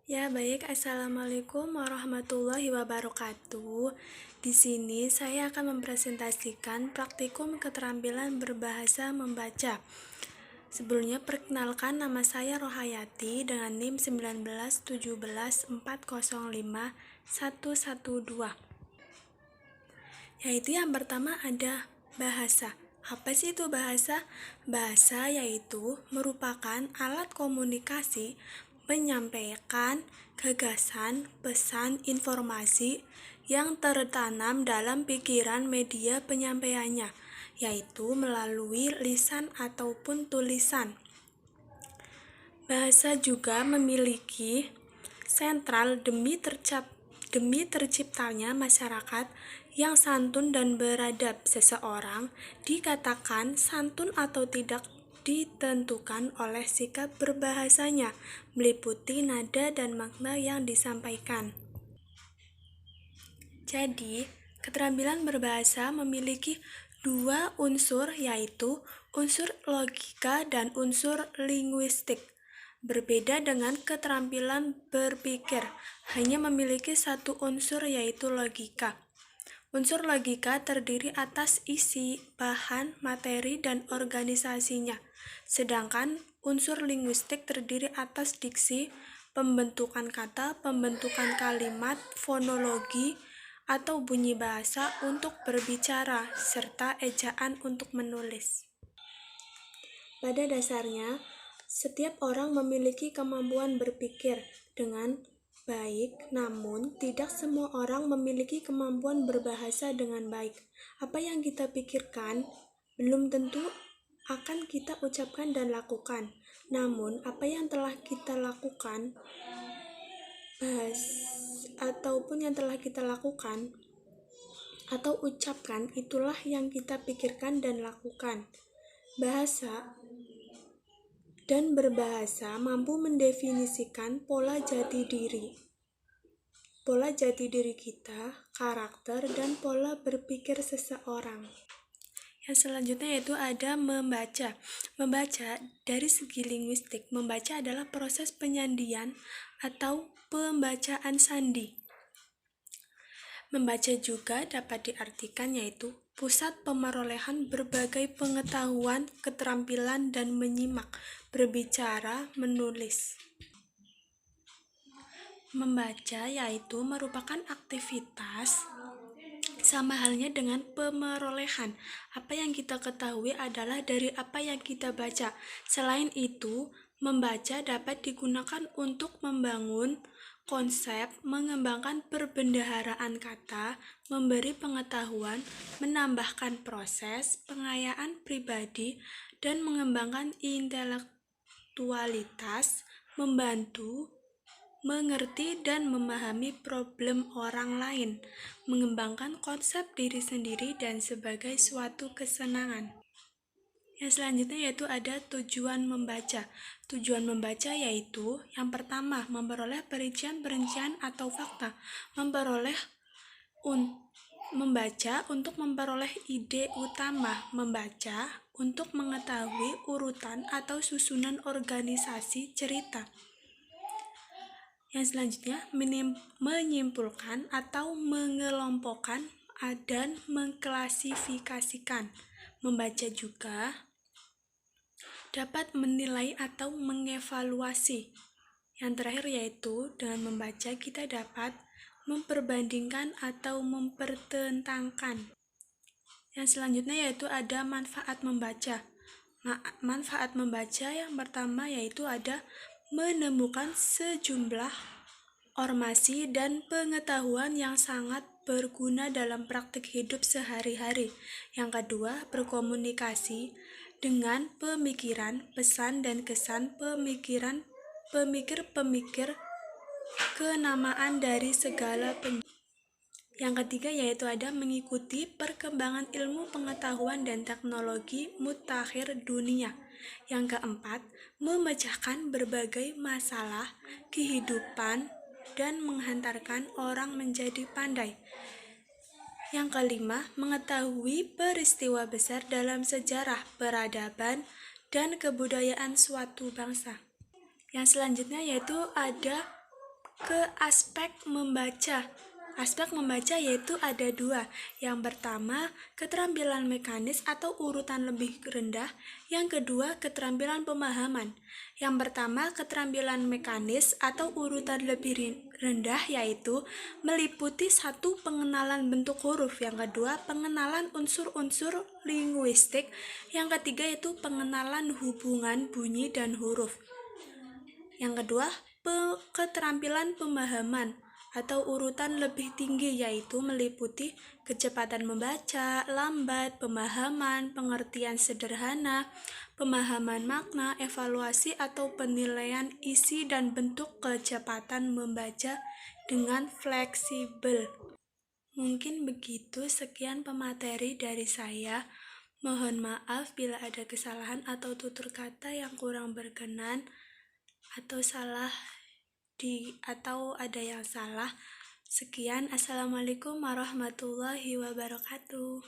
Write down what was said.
Ya, baik. Assalamualaikum warahmatullahi wabarakatuh. Di sini saya akan mempresentasikan praktikum keterampilan berbahasa membaca. Sebelumnya perkenalkan, nama saya Rohayati dengan NIM 19174051112. Yaitu yang pertama ada bahasa. Apa sih itu bahasa? Bahasa yaitu merupakan alat komunikasi menyampaikan gagasan, pesan, informasi yang tertanam dalam pikiran media penyampaiannya, yaitu melalui lisan ataupun tulisan. Bahasa juga memiliki sentral demi terciptanya masyarakat yang santun dan beradab. Seseorang dikatakan santun atau tidak ditentukan oleh sikap berbahasanya, meliputi nada dan makna yang disampaikan. Jadi, keterampilan berbahasa memiliki dua unsur, yaitu unsur logika dan unsur linguistik. Berbeda dengan keterampilan berpikir, hanya memiliki satu unsur, yaitu logika. Unsur logika terdiri atas isi, bahan, materi, dan organisasinya. Sedangkan unsur linguistik terdiri atas diksi, pembentukan kata, pembentukan kalimat, fonologi, atau bunyi bahasa untuk berbicara, serta ejaan untuk menulis. Pada dasarnya, setiap orang memiliki kemampuan berpikir dengan baik, namun tidak semua orang memiliki kemampuan berbahasa dengan baik. Apa yang kita pikirkan belum tentu akan kita ucapkan dan lakukan. Namun, apa yang telah kita lakukan atau ucapkan, itulah yang kita pikirkan dan lakukan. Bahasa dan berbahasa mampu mendefinisikan pola jati diri kita, karakter, dan pola berpikir seseorang. Yang selanjutnya yaitu ada membaca. Membaca dari segi linguistik, membaca adalah proses penyandian atau pembacaan sandi. Membaca juga dapat diartikan yaitu pusat pemerolehan berbagai pengetahuan, keterampilan, dan menyimak, berbicara, menulis. Membaca yaitu merupakan aktivitas sama halnya dengan pemerolehan. Apa yang kita ketahui adalah dari apa yang kita baca. Selain itu, membaca dapat digunakan untuk membangun konsep, mengembangkan perbendaharaan kata, memberi pengetahuan, menambahkan proses, pengayaan pribadi, dan mengembangkan intelektualitas, membantu mengerti dan memahami problem orang lain, mengembangkan konsep diri sendiri, dan sebagai suatu kesenangan. Yang selanjutnya yaitu ada tujuan membaca. Tujuan membaca yaitu yang pertama, memperoleh perincian-perincian atau fakta. Membaca untuk memperoleh ide utama. Membaca untuk mengetahui urutan atau susunan organisasi cerita. Yang selanjutnya, menyimpulkan atau mengelompokkan dan mengklasifikasikan. Membaca juga dapat menilai atau mengevaluasi. Yang terakhir yaitu dengan membaca kita dapat memperbandingkan atau mempertentangkan. Yang selanjutnya yaitu ada manfaat membaca. Manfaat membaca yang pertama yaitu ada menemukan sejumlah informasi dan pengetahuan yang sangat berguna dalam praktik hidup sehari-hari. Yang kedua, berkomunikasi dengan pemikiran, pesan, dan kesan pemikir-pemikir kenamaan dari segala penjuru. Yang ketiga yaitu ada mengikuti perkembangan ilmu pengetahuan dan teknologi mutakhir dunia. Yang keempat, memecahkan berbagai masalah kehidupan dan menghantarkan orang menjadi pandai. Yang kelima, mengetahui peristiwa besar dalam sejarah, peradaban, dan kebudayaan suatu bangsa. Yang selanjutnya yaitu ada ke aspek membaca. Aspek membaca yaitu ada dua. Yang pertama, keterampilan mekanis atau urutan lebih rendah. Yang kedua, keterampilan pemahaman. Yang pertama, keterampilan mekanis atau urutan lebih rendah yaitu meliputi satu, pengenalan bentuk huruf. Yang kedua, pengenalan unsur-unsur linguistik. Yang ketiga yaitu pengenalan hubungan bunyi dan huruf. Yang kedua, keterampilan pemahaman atau urutan lebih tinggi yaitu meliputi kecepatan membaca, lambat, pemahaman, pengertian sederhana, pemahaman makna, evaluasi atau penilaian isi dan bentuk, kecepatan membaca dengan fleksibel. Mungkin begitu, sekian pemateri dari saya. Mohon maaf bila ada kesalahan atau tutur kata yang kurang berkenan atau ada yang salah. Sekian, assalamualaikum warahmatullahi wabarakatuh.